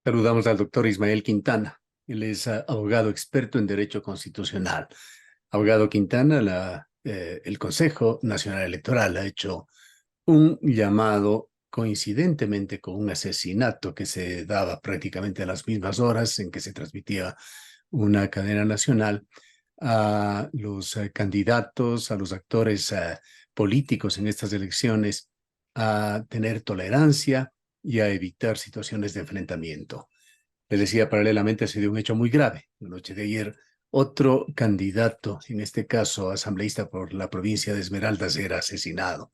Saludamos al doctor Ismael Quintana. Él es abogado experto en Derecho Constitucional. Abogado Quintana, el Consejo Nacional Electoral ha hecho un llamado coincidentemente con un asesinato que se daba prácticamente a las mismas horas en que se transmitía una cadena nacional a los candidatos, a los actores políticos en estas elecciones a tener tolerancia y a evitar situaciones de enfrentamiento. Les decía, paralelamente se dio un hecho muy grave. La noche de ayer, otro candidato, en este caso asambleísta por la provincia de Esmeraldas, era asesinado.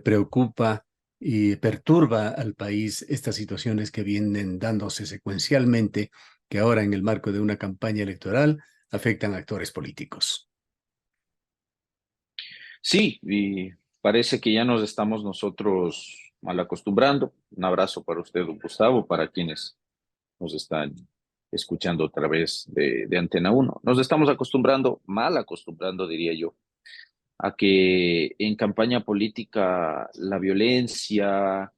Preocupa y perturba al país estas situaciones que vienen dándose secuencialmente, que ahora en el marco de una campaña electoral afectan a actores políticos. Sí, y parece que ya nos estamos nosotros mal acostumbrando. Un abrazo para usted, don Gustavo, para quienes nos están escuchando a través de Antena Uno. Nos estamos acostumbrando, mal acostumbrando, diría yo, a que en campaña política la violencia,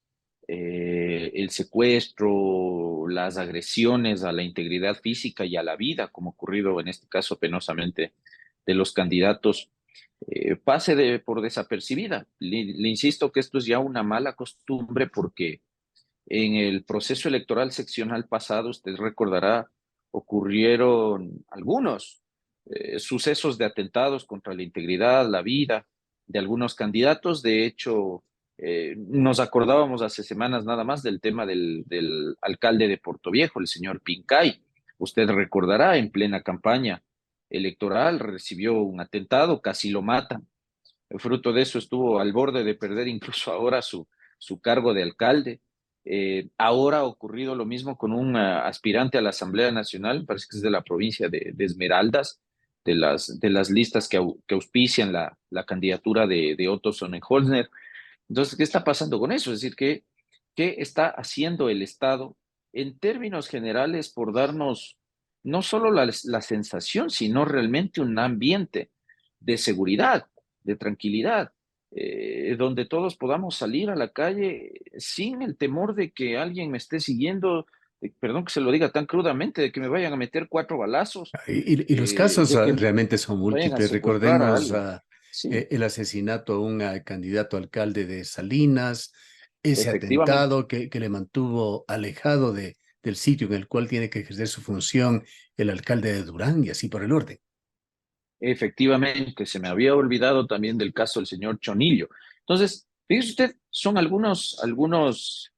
el secuestro, las agresiones a la integridad física y a la vida, como ocurrido en este caso penosamente de los candidatos, por desapercibida. Le insisto que esto es ya una mala costumbre porque en el proceso electoral seccional pasado, usted recordará, ocurrieron algunos sucesos de atentados contra la integridad, la vida de algunos candidatos. De hecho, nos acordábamos hace semanas nada más del tema del alcalde de Portoviejo, el señor Pincay. Usted recordará, en plena campaña electoral recibió un atentado, casi lo matan. El fruto de eso estuvo al borde de perder incluso ahora su cargo de alcalde. Ahora ha ocurrido lo mismo con un aspirante a la Asamblea Nacional, parece que es de la provincia de Esmeraldas, de las listas que auspician la candidatura de Otto Sonnenholzner. Entonces, ¿qué está pasando con eso? Es decir, ¿qué está haciendo el Estado en términos generales por darnos no solo la sensación, sino realmente un ambiente de seguridad, de tranquilidad, donde todos podamos salir a la calle sin el temor de que alguien me esté siguiendo, perdón que se lo diga tan crudamente, de que me vayan a meter 4 balazos, Y los casos de que realmente son me vayan a múltiples. secuestrar a Recordemos alguien. Sí, el asesinato a un candidato alcalde de Salinas, ese efectivamente. atentado que le mantuvo alejado del sitio en el cual tiene que ejercer su función el alcalde de Durán y así por el orden. Efectivamente, se me había olvidado también del caso del señor Chonillo. Entonces, fíjese usted, son algunos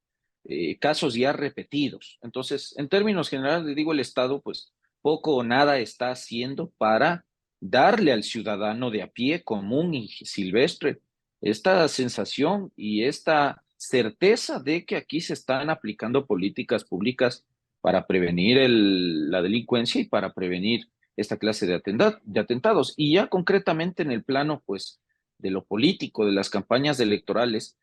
casos ya repetidos. Entonces, en términos generales, le digo, el Estado, pues poco o nada está haciendo para darle al ciudadano de a pie común y silvestre esta sensación y esta certeza de que aquí se están aplicando políticas públicas para prevenir la delincuencia y para prevenir esta clase de atentados. Y ya concretamente en el plano, pues, de lo político, de las campañas electorales,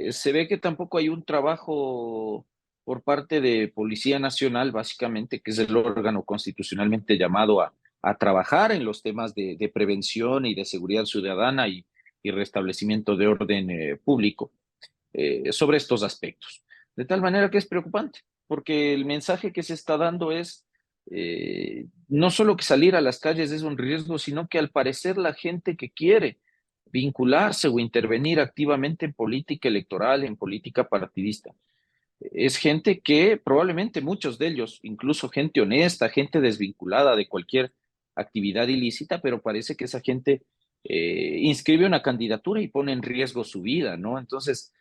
se ve que tampoco hay un trabajo por parte de Policía Nacional, básicamente, que es el órgano constitucionalmente llamado a trabajar en los temas de prevención y de seguridad ciudadana y restablecimiento de orden público sobre estos aspectos. De tal manera que es preocupante, porque el mensaje que se está dando es no solo que salir a las calles es un riesgo, sino que al parecer la gente que quiere vincularse o intervenir activamente en política electoral, en política partidista, es gente que probablemente muchos de ellos, incluso gente honesta, gente desvinculada de cualquier actividad ilícita, pero parece que esa gente inscribe una candidatura y pone en riesgo su vida, ¿no? Entonces,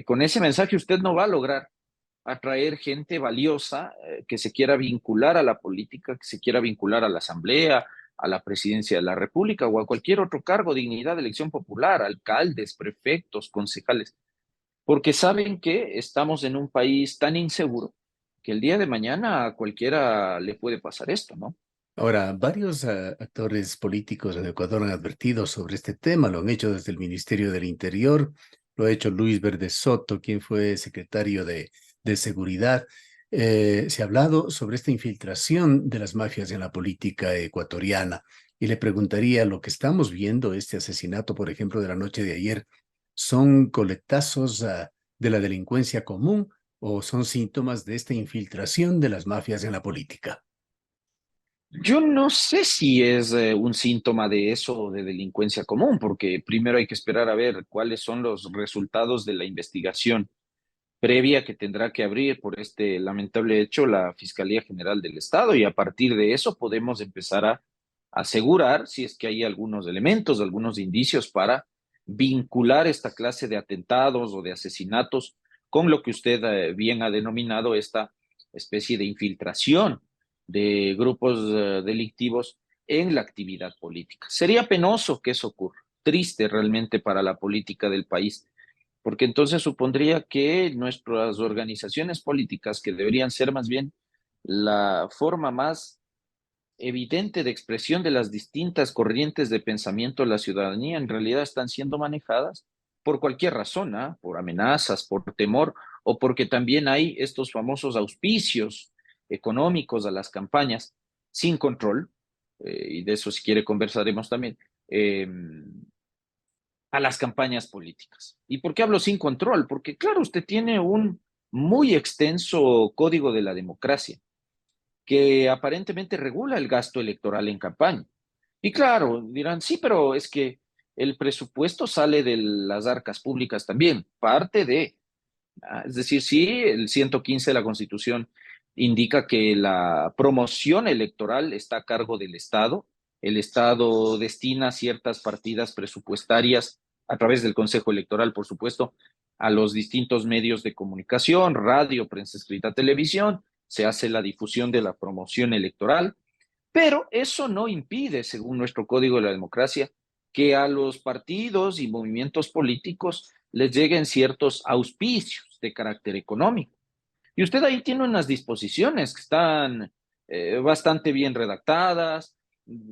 con ese mensaje usted no va a lograr atraer gente valiosa que se quiera vincular a la política, que se quiera vincular a la Asamblea, a la Presidencia de la República o a cualquier otro cargo, dignidad de elección popular, alcaldes, prefectos, concejales, porque saben que estamos en un país tan inseguro que el día de mañana a cualquiera le puede pasar esto, ¿no? Ahora, varios actores políticos en Ecuador han advertido sobre este tema, lo han hecho desde el Ministerio del Interior, lo ha hecho Luis Verde Soto, quien fue secretario de Seguridad. Se ha hablado sobre esta infiltración de las mafias en la política ecuatoriana y le preguntaría, lo que estamos viendo, este asesinato, por ejemplo, de la noche de ayer, ¿son coletazos de la delincuencia común o son síntomas de esta infiltración de las mafias en la política? Yo no sé si es un síntoma de eso o de delincuencia común, porque primero hay que esperar a ver cuáles son los resultados de la investigación previa que tendrá que abrir por este lamentable hecho la Fiscalía General del Estado, y a partir de eso podemos empezar a asegurar si es que hay algunos elementos, algunos indicios para vincular esta clase de atentados o de asesinatos con lo que usted bien ha denominado esta especie de infiltración de grupos delictivos en la actividad política. Sería penoso que eso ocurra, triste realmente para la política del país, porque entonces supondría que nuestras organizaciones políticas, que deberían ser más bien la forma más evidente de expresión de las distintas corrientes de pensamiento de la ciudadanía, en realidad están siendo manejadas por cualquier razón, ¿ah? Por amenazas, por temor, o porque también hay estos famosos auspicios económicos a las campañas sin control, y de eso si quiere conversaremos también, eh, a las campañas políticas. ¿Y por qué hablo sin control? Porque claro, usted tiene un muy extenso código de la democracia que aparentemente regula el gasto electoral en campaña. Y claro, dirán, sí, pero es que el presupuesto sale de las arcas públicas también, parte de, es decir, sí, el 115 de la Constitución indica que la promoción electoral está a cargo del Estado. El Estado destina ciertas partidas presupuestarias a través del Consejo Electoral, por supuesto, a los distintos medios de comunicación, radio, prensa escrita, televisión. Se hace la difusión de la promoción electoral, pero eso no impide, según nuestro Código de la Democracia, que a los partidos y movimientos políticos les lleguen ciertos auspicios de carácter económico. Y usted ahí tiene unas disposiciones que están bastante bien redactadas.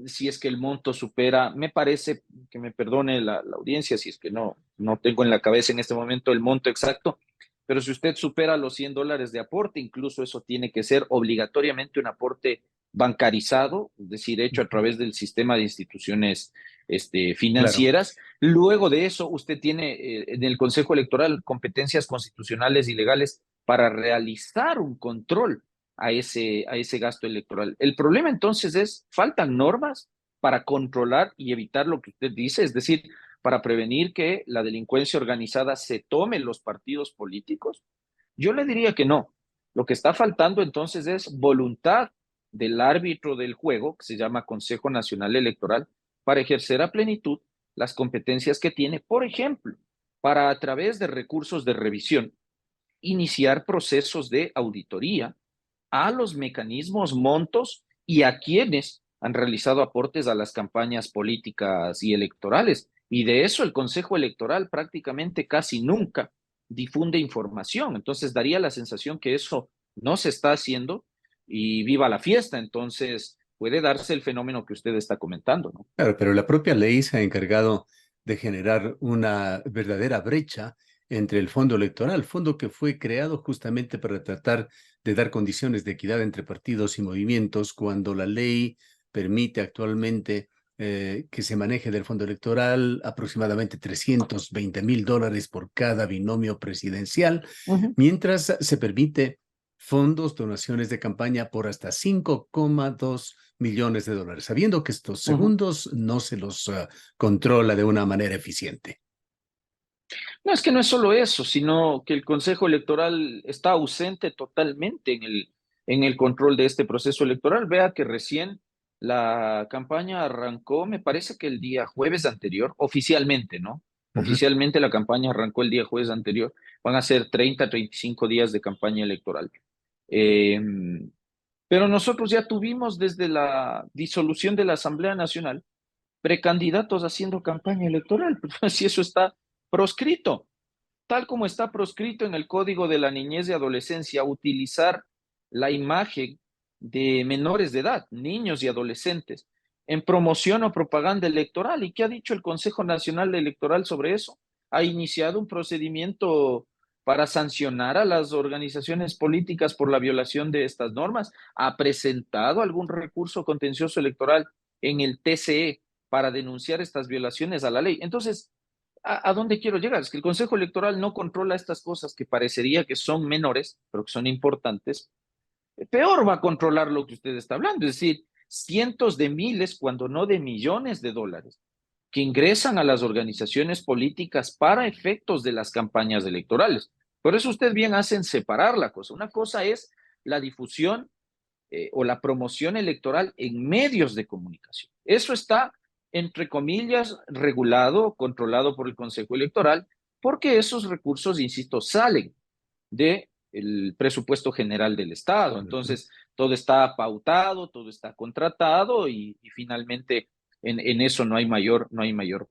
Si es que el monto supera, me parece, que me perdone la audiencia, si es que no tengo en la cabeza en este momento el monto exacto, pero si usted supera los $100 de aporte, incluso eso tiene que ser obligatoriamente un aporte bancarizado, es decir, hecho a través del sistema de instituciones Claro. financieras. Luego de eso, usted tiene en el Consejo Electoral competencias constitucionales y legales para realizar un control a ese gasto electoral. El problema entonces es, faltan normas para controlar y evitar lo que usted dice, es decir, para prevenir que la delincuencia organizada se tome los partidos políticos. Yo le diría que no. Lo que está faltando entonces es voluntad del árbitro del juego, que se llama Consejo Nacional Electoral, para ejercer a plenitud las competencias que tiene, por ejemplo, para a través de recursos de revisión iniciar procesos de auditoría a los mecanismos, montos y a quienes han realizado aportes a las campañas políticas y electorales. Y de eso el Consejo Electoral prácticamente casi nunca difunde información. Entonces daría la sensación que eso no se está haciendo y viva la fiesta. Entonces puede darse el fenómeno que usted está comentando, ¿no? Claro, pero la propia ley se ha encargado de generar una verdadera brecha entre el fondo electoral, fondo que fue creado justamente para tratar de dar condiciones de equidad entre partidos y movimientos, cuando la ley permite actualmente que se maneje del fondo electoral aproximadamente $320,000 por cada binomio presidencial, Ujú, mientras se permite fondos, donaciones de campaña por hasta 5,2 millones de dólares, sabiendo que estos ujú. segundos no se los controla de una manera eficiente. No, es que no es solo eso, sino que el Consejo Electoral está ausente totalmente en el control de este proceso electoral. Vea que recién la campaña arrancó, me parece que el día jueves anterior, oficialmente, ¿no? Ujú. Oficialmente la campaña arrancó el día jueves anterior. Van a ser 35 días de campaña electoral. Eh, pero nosotros ya tuvimos desde la disolución de la Asamblea Nacional precandidatos haciendo campaña electoral. Si eso está proscrito, tal como está proscrito en el Código de la Niñez y Adolescencia, utilizar la imagen de menores de edad, niños y adolescentes, en promoción o propaganda electoral. ¿Y qué ha dicho el Consejo Nacional Electoral sobre eso? Ha iniciado un procedimiento para sancionar a las organizaciones políticas por la violación de estas normas. Ha presentado algún recurso contencioso electoral en el TCE para denunciar estas violaciones a la ley. Entonces, a dónde quiero llegar? Es que el Consejo Electoral no controla estas cosas que parecería que son menores, pero que son importantes. Peor va a controlar lo que usted está hablando, es decir, cientos de miles, cuando no de millones de dólares, que ingresan a las organizaciones políticas para efectos de las campañas electorales. Por eso usted bien hace en separar la cosa. Una cosa es la difusión o la promoción electoral en medios de comunicación. Eso está, entre comillas, regulado, controlado por el Consejo Electoral, porque esos recursos, insisto, salen del presupuesto general del Estado. Entonces, todo está pautado, todo está contratado y finalmente en eso no hay mayor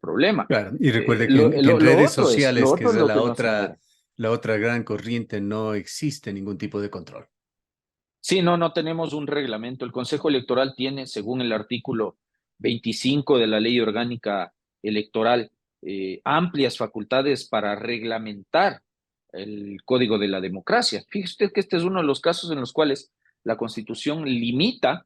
problema. Claro, y recuerde que en Lo redes otro es, lo sociales, que otro es es lo que no se mueve. la otra gran corriente, no existe ningún tipo de control. Sí, no tenemos un reglamento. El Consejo Electoral tiene, según el artículo 25 de la Ley Orgánica Electoral, amplias facultades para reglamentar el Código de la Democracia. Fíjese usted que este es uno de los casos en los cuales la Constitución limita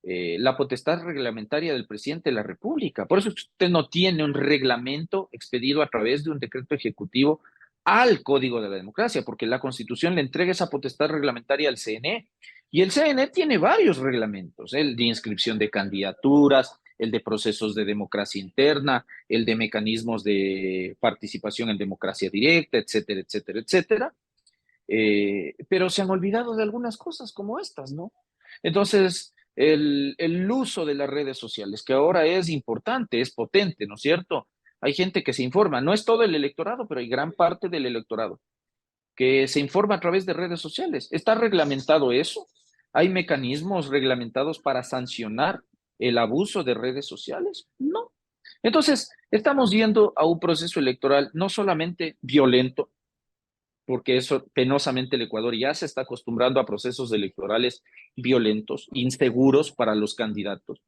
la potestad reglamentaria del presidente de la República. Por eso usted no tiene un reglamento expedido a través de un decreto ejecutivo al Código de la Democracia, porque la Constitución le entrega esa potestad reglamentaria al CNE. Y el CNE tiene varios reglamentos, el de inscripción de candidaturas, el de procesos de democracia interna, el de mecanismos de participación en democracia directa, etcétera, etcétera, etcétera. Pero se han olvidado de algunas cosas como estas, ¿no? Entonces, el uso de las redes sociales, que ahora es importante, es potente, ¿no es cierto? Hay gente que se informa, no es todo el electorado, pero hay gran parte del electorado que se informa a través de redes sociales. ¿Está reglamentado eso? ¿Hay mecanismos reglamentados para sancionar el abuso de redes sociales? No. Entonces, estamos yendo a un proceso electoral no solamente violento, porque eso penosamente el Ecuador ya se está acostumbrando a procesos electorales violentos, inseguros para los candidatos.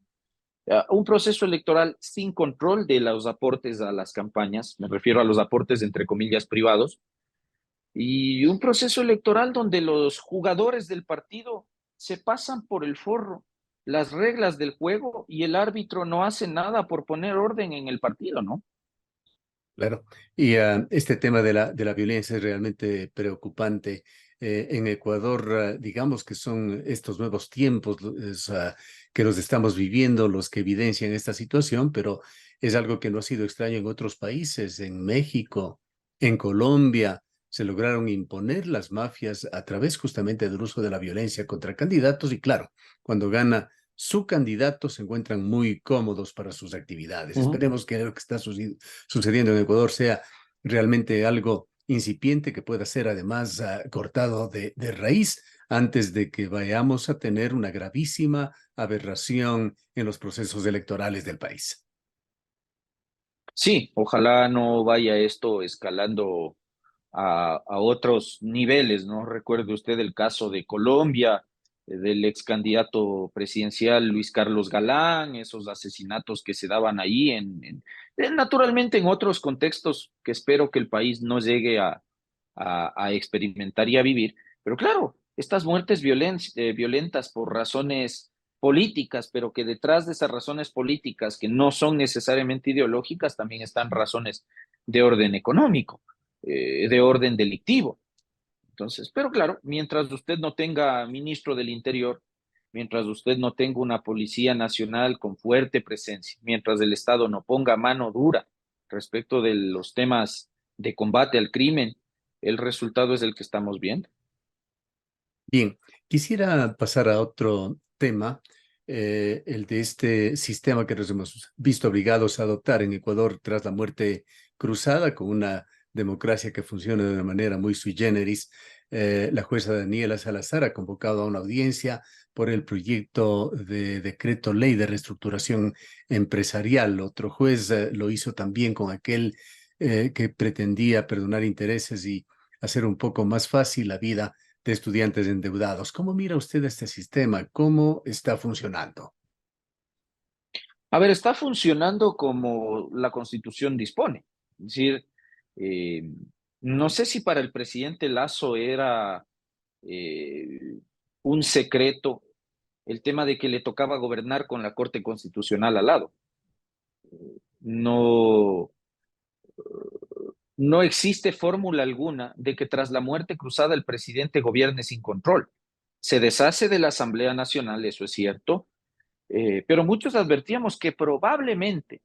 Un proceso electoral sin control de los aportes a las campañas, me refiero a los aportes entre comillas privados, y un proceso electoral donde los jugadores del partido se pasan por el forro las reglas del juego y el árbitro no hace nada por poner orden en el partido, ¿no? Claro, y este tema de la violencia es realmente preocupante. En Ecuador, digamos que son estos nuevos tiempos que los estamos viviendo los que evidencian esta situación, pero es algo que no ha sido extraño en otros países, en México, en Colombia. Se lograron imponer las mafias a través justamente del uso de la violencia contra candidatos y claro, cuando gana su candidato se encuentran muy cómodos para sus actividades. Ujú. Esperemos que lo que está sucediendo en Ecuador sea realmente algo incipiente que pueda ser además cortado de raíz antes de que vayamos a tener una gravísima aberración en los procesos electorales del país. Sí, ojalá no vaya esto escalando a otros niveles, ¿no? Recuerde usted el caso de Colombia, del ex candidato presidencial Luis Carlos Galán, esos asesinatos que se daban ahí, naturalmente en otros contextos que espero que el país no llegue a experimentar y a vivir. Pero claro, estas muertes violentas por razones políticas, pero que detrás de esas razones políticas, que no son necesariamente ideológicas, también están razones de orden económico, de orden delictivo. Entonces, pero claro, mientras usted no tenga ministro del Interior, mientras usted no tenga una Policía Nacional con fuerte presencia, mientras el Estado no ponga mano dura respecto de los temas de combate al crimen, el resultado es el que estamos viendo. Bien, quisiera pasar a otro tema, el de este sistema que nos hemos visto obligados a adoptar en Ecuador tras la muerte cruzada, con una democracia que funciona de una manera muy sui generis. La jueza Daniela Salazar ha convocado a una audiencia por el proyecto de decreto ley de reestructuración empresarial. Otro juez lo hizo también con aquel que pretendía perdonar intereses y hacer un poco más fácil la vida de estudiantes endeudados. ¿Cómo mira usted este sistema? ¿Cómo está funcionando? A ver, está funcionando como la Constitución dispone. Es decir, eh, no sé si para el presidente Lazo era eh, un secreto el tema de que le tocaba gobernar con la Corte Constitucional al lado. No, no existe fórmula alguna de que tras la muerte cruzada el presidente gobierne sin control. Se deshace de la Asamblea Nacional, eso es cierto, pero muchos advertíamos que probablemente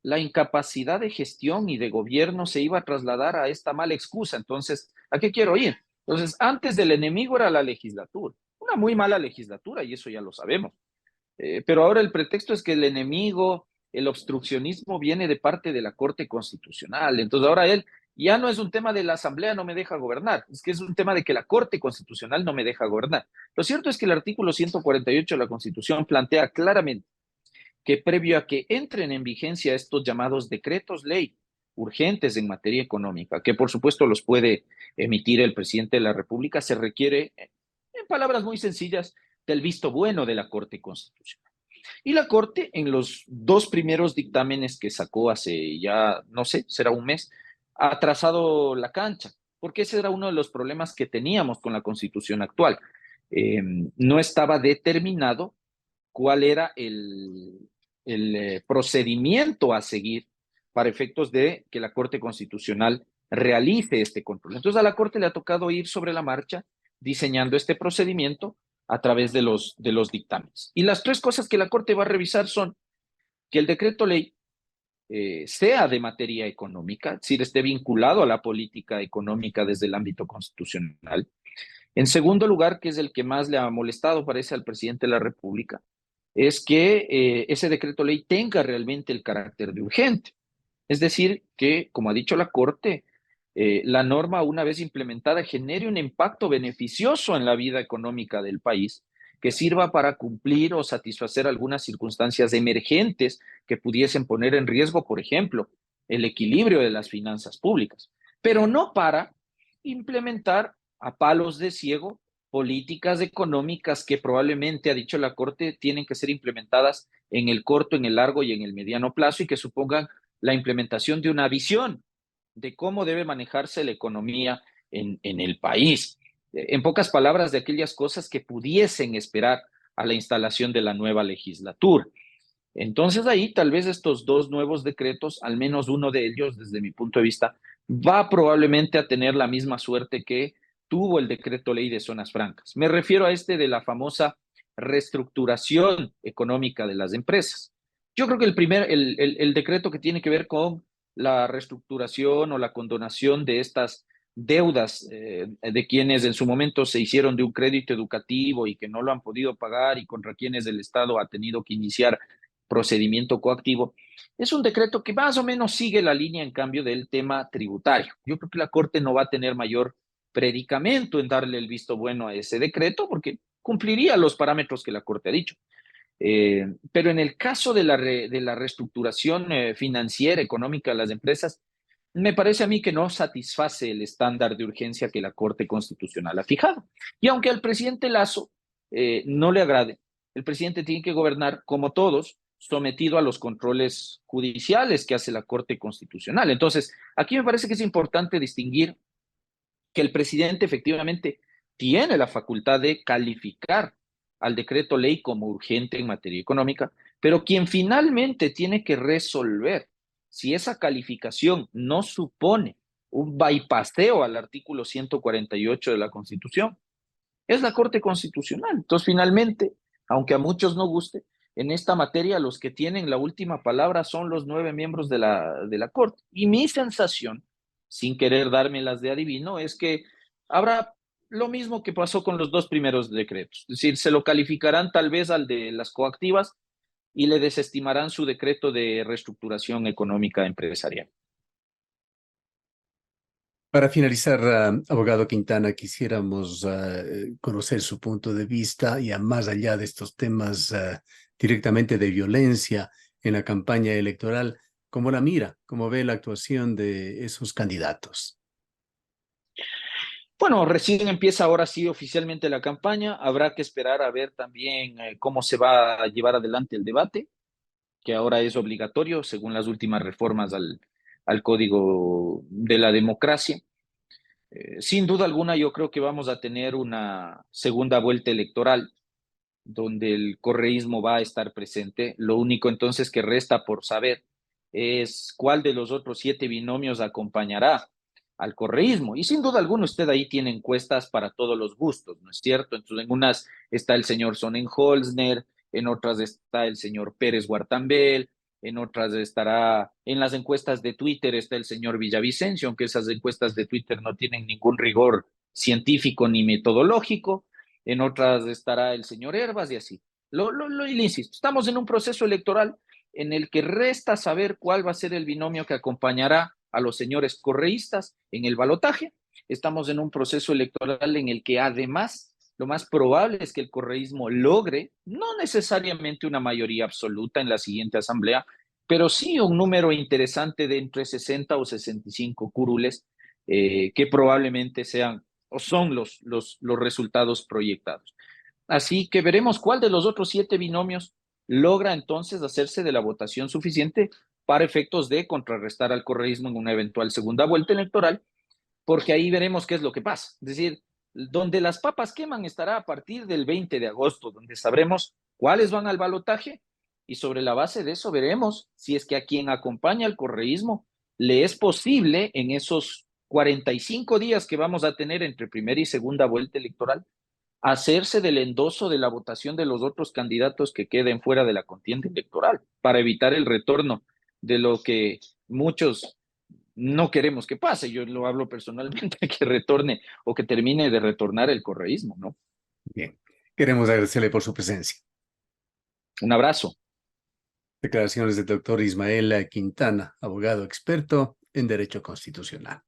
la incapacidad de gestión y de gobierno se iba a trasladar a esta mala excusa. Entonces, ¿a qué quiero ir? Entonces, antes del enemigo era la legislatura, una muy mala legislatura, y eso ya lo sabemos. Pero ahora el pretexto es que el enemigo, el obstruccionismo viene de parte de la Corte Constitucional. Entonces, ahora él ya no es un tema de la Asamblea no me deja gobernar, es que es un tema de que la Corte Constitucional no me deja gobernar. Lo cierto es que el artículo 148 de la Constitución plantea claramente que previo a que entren en vigencia estos llamados decretos ley urgentes en materia económica, que por supuesto los puede emitir el presidente de la República, se requiere, en palabras muy sencillas, del visto bueno de la Corte Constitucional. Y la Corte, en los dos primeros dictámenes que sacó hace ya, no sé, será un mes, ha trazado la cancha, porque ese era uno de los problemas que teníamos con la Constitución actual. No estaba determinado cuál era el procedimiento a seguir para efectos de que la Corte Constitucional realice este control. Entonces a la Corte le ha tocado ir sobre la marcha diseñando este procedimiento a través de los dictámenes. Y las tres cosas que la Corte va a revisar son que el decreto ley sea de materia económica, es decir, esté vinculado a la política económica desde el ámbito constitucional. En segundo lugar, que es el que más le ha molestado, parece, al presidente de la República, es que ese decreto ley tenga realmente el carácter de urgente. Es decir, que, como ha dicho la Corte, la norma, una vez implementada, genere un impacto beneficioso en la vida económica del país, que sirva para cumplir o satisfacer algunas circunstancias emergentes que pudiesen poner en riesgo, por ejemplo, el equilibrio de las finanzas públicas, pero no para implementar a palos de ciego políticas económicas que probablemente, ha dicho la Corte, tienen que ser implementadas en el corto, en el largo y en el mediano plazo y que supongan la implementación de una visión de cómo debe manejarse la economía en el país. En pocas palabras, de aquellas cosas que pudiesen esperar a la instalación de la nueva legislatura. Entonces ahí tal vez estos dos nuevos decretos, al menos uno de ellos, desde mi punto de vista, va probablemente a tener la misma suerte que tuvo el decreto ley de zonas francas. Me refiero a este de la famosa reestructuración económica de las empresas. Yo creo que el decreto que tiene que ver con la reestructuración o la condonación de estas deudas de quienes en su momento se hicieron de un crédito educativo y que no lo han podido pagar y contra quienes el Estado ha tenido que iniciar procedimiento coactivo, es un decreto que más o menos sigue la línea, en cambio, del tema tributario. Yo creo que la Corte no va a tener mayor predicamento en darle el visto bueno a ese decreto porque cumpliría los parámetros que la Corte ha dicho. Pero en el caso de la reestructuración financiera, económica de las empresas, me parece a mí que no satisface el estándar de urgencia que la Corte Constitucional ha fijado. Y aunque al presidente Lazo no le agrade, el presidente tiene que gobernar, como todos, sometido a los controles judiciales que hace la Corte Constitucional. Entonces, aquí me parece que es importante distinguir que el presidente efectivamente tiene la facultad de calificar al decreto ley como urgente en materia económica, pero quien finalmente tiene que resolver si esa calificación no supone un bypaseo al artículo 148 de la Constitución, es la Corte Constitucional. Entonces, finalmente, aunque a muchos no guste, en esta materia los que tienen la última palabra son los 9 miembros de la Corte. Y mi sensación, sin querer dármelas de adivino, es que habrá lo mismo que pasó con los dos primeros decretos. Es decir, se lo calificarán tal vez al de las coactivas y le desestimarán su decreto de reestructuración económica empresarial. Para finalizar, abogado Quintana, quisiéramos conocer su punto de vista y a más allá de estos temas directamente de violencia en la campaña electoral, ¿cómo la mira? ¿Cómo ve la actuación de esos candidatos? Bueno, recién empieza ahora sí oficialmente la campaña. Habrá que esperar a ver también cómo se va a llevar adelante el debate, que ahora es obligatorio según las últimas reformas al Código de la Democracia. Sin duda alguna, yo creo que vamos a tener una segunda vuelta electoral donde el correísmo va a estar presente. Lo único entonces que resta por saber es cuál de los otros 7 binomios acompañará al correísmo. Y sin duda alguna usted ahí tiene encuestas para todos los gustos, ¿no es cierto? Entonces en unas está el señor Sonnenholzner, en otras está el señor Pérez Guartambel, en otras estará, en las encuestas de Twitter está el señor Villavicencio, aunque esas encuestas de Twitter no tienen ningún rigor científico ni metodológico, en otras estará el señor Herbas y así. Y le insisto, estamos en un proceso electoral en el que resta saber cuál va a ser el binomio que acompañará a los señores correístas en el balotaje. Estamos en un proceso electoral en el que además lo más probable es que el correísmo logre, no necesariamente una mayoría absoluta en la siguiente asamblea, pero sí un número interesante de entre 60 o 65 curules que probablemente sean o son los resultados proyectados. Así que veremos cuál de los otros 7 binomios logra entonces hacerse de la votación suficiente para efectos de contrarrestar al correísmo en una eventual segunda vuelta electoral, porque ahí veremos qué es lo que pasa. Es decir, donde las papas queman estará a partir del 20 de agosto, donde sabremos cuáles van al balotaje y sobre la base de eso veremos si es que a quien acompaña al correísmo le es posible en esos 45 días que vamos a tener entre primera y segunda vuelta electoral hacerse del endoso de la votación de los otros candidatos que queden fuera de la contienda electoral para evitar el retorno de lo que muchos no queremos que pase. Yo lo hablo personalmente, que retorne o que termine de retornar el correísmo, ¿no? Bien, queremos agradecerle por su presencia. Un abrazo. Declaraciones del doctor Ismael Quintana, abogado experto en Derecho Constitucional.